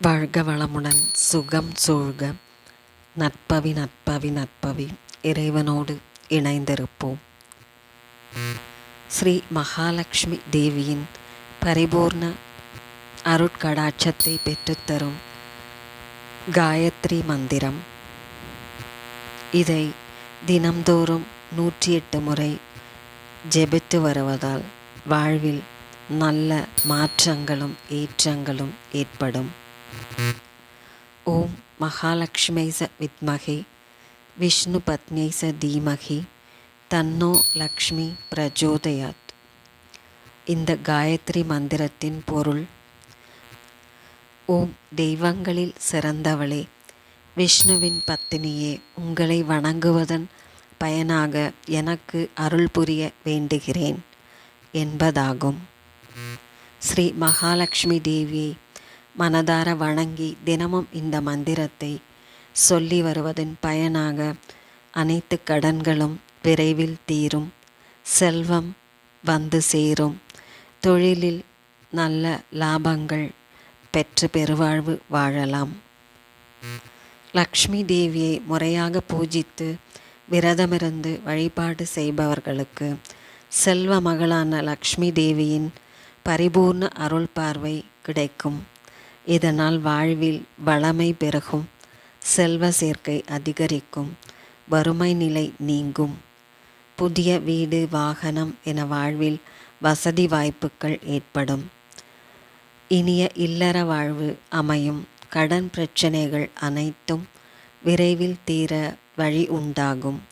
வாழ்க வளமுடன், சுகம் சூழ்க. நற்பவி நற்பவி நற்பவி இறைவனோடு இணைந்திருப்போம். ஸ்ரீ மகாலட்சுமி தேவியின் பரிபூர்ண அருட்கடாட்சத்தை பெற்றுத்தரும் காயத்ரி மந்திரம். இதை தினம்தோறும் 108 முறை ஜெபித்து வருவதால் வாழ்வில் நல்ல மாற்றங்களும் ஏற்றங்களும் ஏற்படும். ஓம் மகாலட்சுமைச வித்மகே விஷ்ணு பத்னிச தீமகி தன்னோ லக்ஷ்மி பிரஜோதயாத். இந்த காயத்ரி மந்திரத்தின் பொருள்: ஓம் தெய்வங்களில் சிறந்தவளே, விஷ்ணுவின் பத்தினியே, உங்களை வணங்குவதன் பயனாக எனக்கு அருள் புரிய வேண்டுகிறேன் என்பதாகும். ஸ்ரீ மகாலட்சுமி தேவியை மனதார வணங்கி தினமும் இந்த மந்திரத்தை சொல்லி வருவதன் பயனாக அனைத்து கடன்களும் விரைவில் தீரும், செல்வம் வந்து சேரும், தொழிலில் நல்ல லாபங்கள் பெற்று பெருவாழ்வு வாழலாம். லக்ஷ்மி தேவியை முறையாக பூஜித்து விரதமிருந்து வழிபாடு செய்பவர்களுக்கு செல்வ மகளான லக்ஷ்மி தேவியின் பரிபூர்ண அருள் பார்வை கிடைக்கும். இதனால் வாழ்வில் வளமை பெருகும், செல்வ சேர்க்கை அதிகரிக்கும், வறுமை நிலை நீங்கும், புதிய வீடு வாகனம் என வாழ்வில் வசதி வாய்ப்புகள் ஏற்படும், இனிய இல்லற வாழ்வு அமையும், கடன் பிரச்சனைகள் அனைத்தும் விரைவில் தீர வழி உண்டாகும்,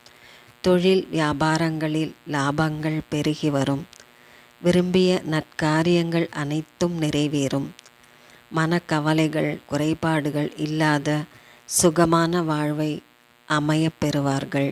தொழில் வியாபாரங்களில் லாபங்கள் பெருகி வரும், விரும்பிய நற்காரியங்கள் அனைத்தும் நிறைவேறும், மனக்கவலைகள் குறைபாடுகள் இல்லாத சுகமான வாழ்வை அமையப் பெறுவார்கள்.